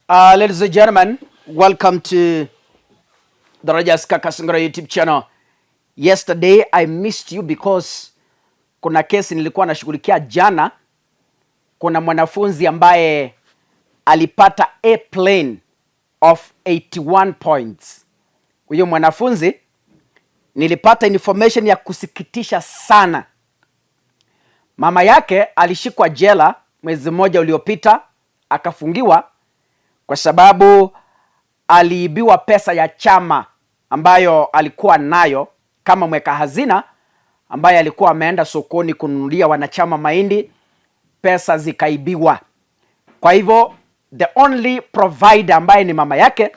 Ladies and gentlemen, welcome to the Rajas Kakasungura YouTube channel. Yesterday I missed you because kuna kesi nilikuwa nashughulikia jana. Kuna mwanafunzi ambaye alipata A plane of 81 points. Huyo mwanafunzi nilipata information ya kusikitisha sana. Mama yake alishikwa jela mwezi mmoja uliopita, akafungiwa kwa sababu aliibiwa pesa ya chama ambayo alikuwa nayo kama mweka hazina, ambaye alikuwa ameenda sokoni kununulia wanachama mahindi, pesa zikaibiwa. Kwa hivyo the only provider ambaye ni mama yake,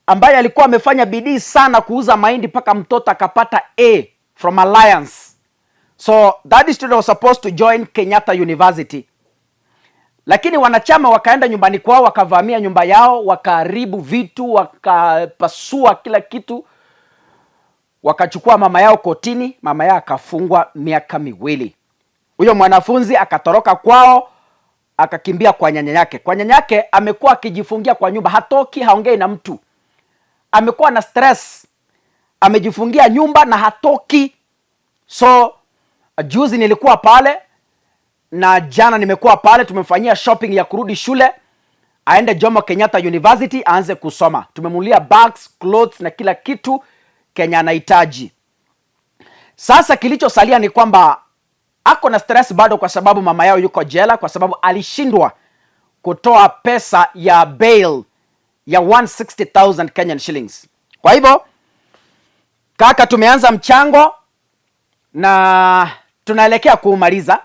ambaye alikuwa amefanya bidii sana kuuza mahindi paka mtoto akapata A from Alliance. So that student was supposed to join Kenyatta University. Lakini wanachama wakaenda nyumbani kwao, wakavamia nyumba yao, wakaharibu vitu, wakapasua kila kitu, wakachukua mama yao kotini. Mama yao akafungwa miaka 2. Huyo mwanafunzi akatoroka kwao, akakimbia kwa nyanya yake. Kwa nyanya yake amekuwa akijifungia kwa nyumba, hatoki, haongei na mtu. Amekuwa na stress, amejifungia nyumba na hatoki. So juzi nilikuwa pale na jana nimekuwa pale, tumemfanyia shopping ya kurudi shule, aende Jomo Kenyatta University aanze kusoma. Tumemulia bags, clothes na kila kitu Kenya anahitaji. Sasa kilichosalia ni kwamba ako na stress bado kwa sababu mama yao yuko jela, kwa sababu alishindwa kutoa pesa ya bail ya 160,000 Kenyan shillings. Kwa hivyo kaka, tumeanza mchango na tunaelekea kuumaliza.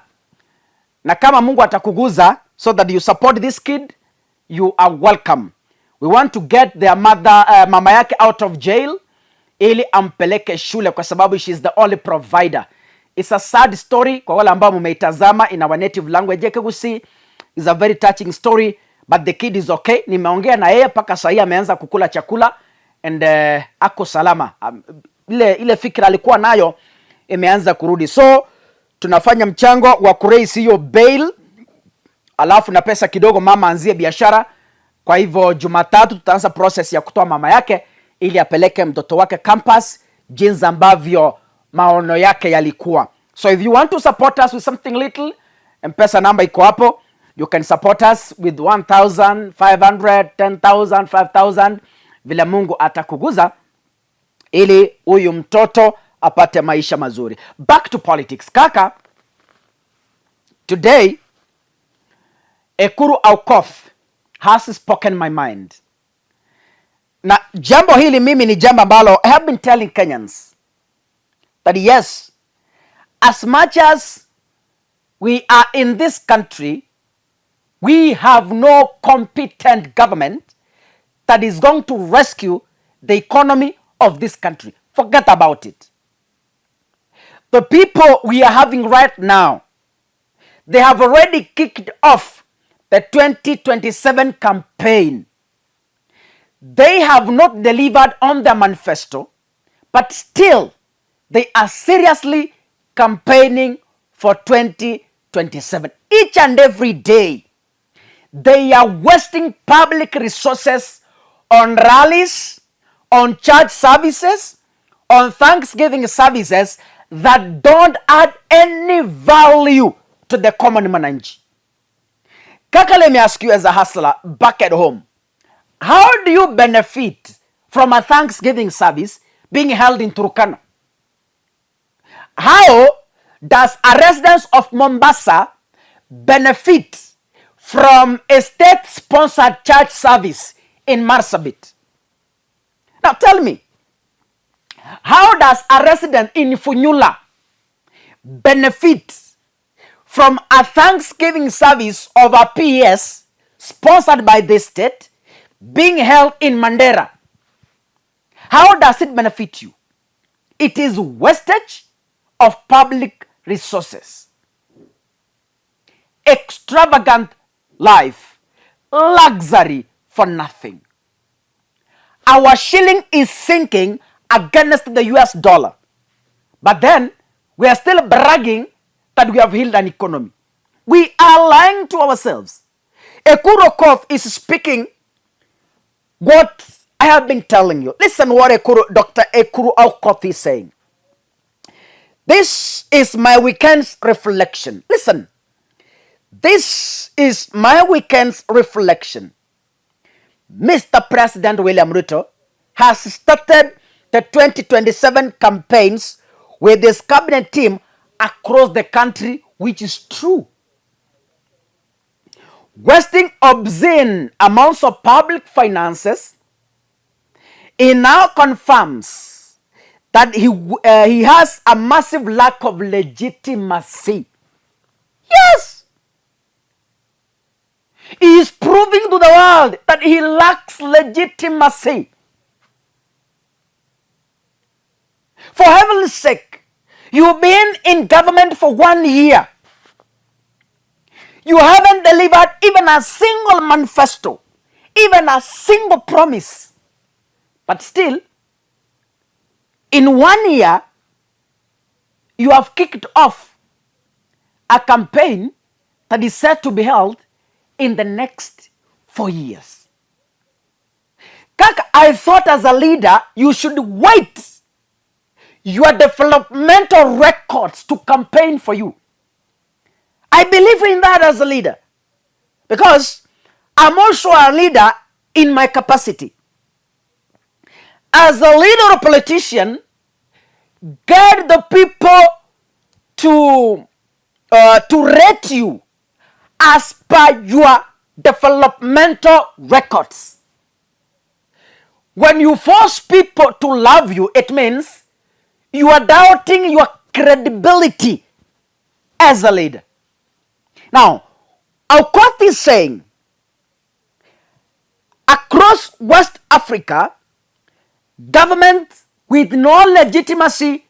Na kama Mungu atakuguza so that you support this kid, you are welcome. We want to get their mother, mama yake out of jail ili ampeleke shule, kwa sababu she is the only provider. It's a sad story kwa wale ambao mumeitazama in our native language. Kisii is a very touching story, but the kid is okay. Nimeongea na yeye paka sasa ameanza kukula chakula and ako salama. Ile fikira alikuwa nayo imeanza kurudi. So tunafanya mchango wa kuraise hiyo bail, alafu na pesa kidogo mama anzie biashara. Kwa hivyo Jumatatu tutaanza process ya kutoa mama yake ili apeleke mtoto wake campus jinsi ambavyo maono yake yalikuwa. So if you want to support us with something little, M-Pesa number iko hapo. You can support us with 1,500, 10,000, 5,000, vile Mungu atakuguza ili huyu mtoto apate maisha mazuri. Back to politics. Kaka, today Ekuru Aokot has spoken my mind. Na jambo hili mimi ni jambo ambalo I have been telling Kenyans that yes, as much as we are in this country, we have no competent government that is going to rescue the economy of this country. Forget about it. The people we are having right now, they have already kicked off the 2027 campaign. They have not delivered on their manifesto, but still they are seriously campaigning for 2027. Each and every day, they are wasting public resources on rallies, on church services, on Thanksgiving services that don't add any value to the common mananchi. Kaka, let me ask you as a hustler back at home, how do you benefit from a Thanksgiving service being held in Turkana? How does a resident of Mombasa benefit from a state-sponsored church service in Marsabit? Now tell me, how does a resident in Funyula benefit from a Thanksgiving service of a PS sponsored by the state being held in Mandera? How does it benefit you? It is wastage of public resources. Extravagant life, luxury for nothing. Our shilling is sinking against the US dollar. But then we are still bragging that we have healed an economy. We are lying to ourselves. Ekuru Aokot is speaking what I have been telling you. Listen what Dr. Ekuru Aokot is saying. This is my weekend's reflection. Listen. This is my weekend's reflection. Mr. President William Ruto has started the 2027 campaigns with his cabinet team across the country, which is true. Wasting obscene amounts of public finances, he now confirms that he has a massive lack of legitimacy. Yes! He is proving to the world that he lacks legitimacy. For heaven's sake, you've been in government for 1 year. You haven't delivered even a single manifesto, even a single promise. But still, in 1 year, you have kicked off a campaign that is set to be held in the next 4 years. Kaka, I thought as a leader, you should wait your developmental records to campaign for you. I believe in that as a leader, because I'm also a leader in my capacity. As a leader or politician, get the people to rate you as per your developmental records. When you force people to love you, it means you are doubting your credibility as a leader. Now, Aokot is saying, across West Africa, governments with no legitimacy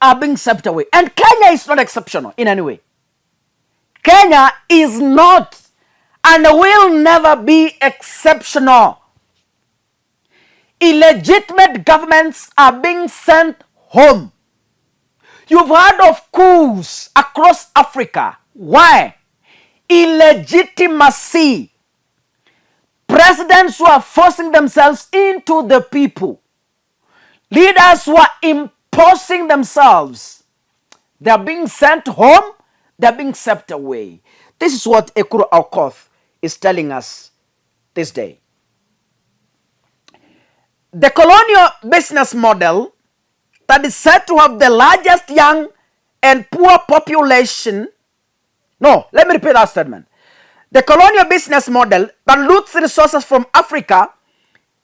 are being swept away. And Kenya is not exceptional in any way. Kenya is not and will never be exceptional. Illegitimate governments are being sent home. You've heard of coups across Africa. Why? Illegitimacy. Presidents who are forcing themselves into the people. Leaders who are imposing themselves. They are being sent home. They are being swept away. This is what Ekuru Aokot is telling us this day. The colonial business model that is said to have the largest young and poor population. No, let me repeat that statement. The colonial business model that loots resources from Africa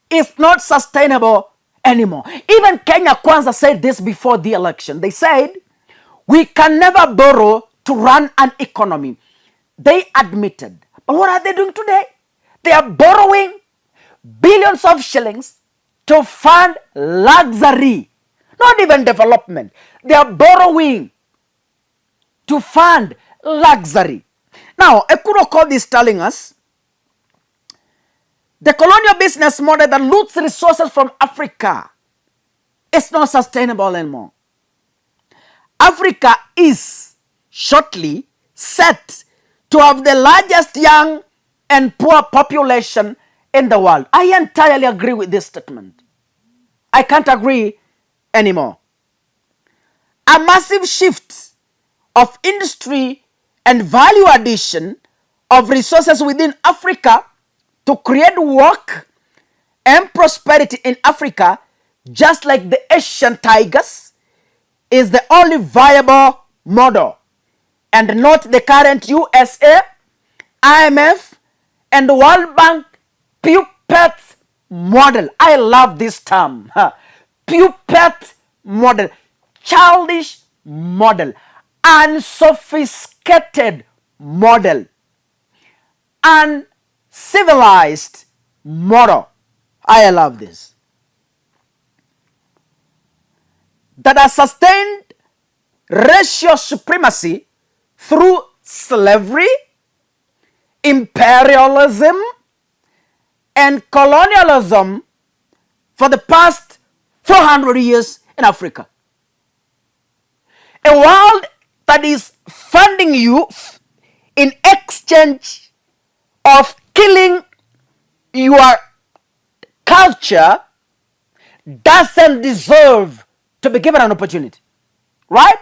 is not sustainable anymore. Even Kenya Kwanza said this before the election. They said, we can never borrow to run an economy. They admitted. But what are they doing today? They are borrowing billions of shillings to fund luxury, not even development. They are borrowing to fund luxury. Now, Ekuru Aokot is telling us the colonial business model that loots resources from Africa is not sustainable anymore. Africa is shortly set to have the largest young and poor population in the world. I entirely agree with this statement. I can't agree anymore. A massive shift of industry and value addition of resources within Africa to create work and prosperity in Africa, just like the Asian tigers, is the only viable model, and not the current USA, IMF, and the World Bank puppet model. I love this term. Puppet model. Childish model. Unsophisticated model. Uncivilized model. I love this. That has sustained racial supremacy through slavery, imperialism, and colonialism for the past 400 years in Africa. A world that is funding you in exchange of killing your culture doesn't deserve to be given an opportunity, right?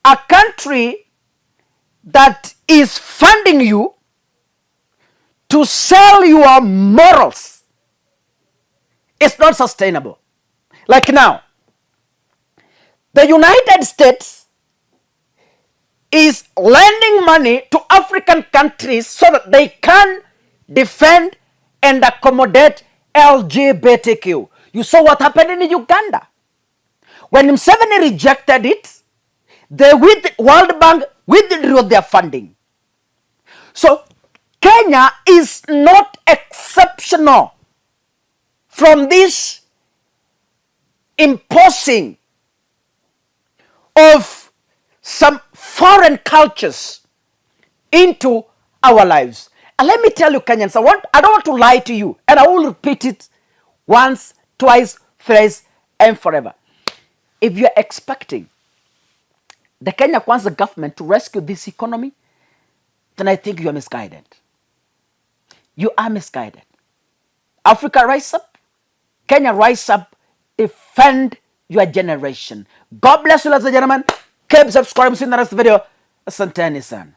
A country that is funding you to sell your morals is not sustainable. Like now, the United States is lending money to African countries so that they can defend and accommodate LGBTQ. You saw what happened in Uganda. When Museveni rejected it, the World Bank withdrew their funding. So Kenya is not exceptional from this imposing of some foreign cultures into our lives. And let me tell you, Kenyans, I don't want to lie to you, and I will repeat it once, twice, thrice, and forever. If you're expecting the Kenya Kwanza government to rescue this economy, then I think you are misguided. You are misguided. Africa, rise up. Kenya, rise up. Defend your generation. God bless you, ladies and gentlemen. Keep subscribing. See you in the next video. Asanteni sana.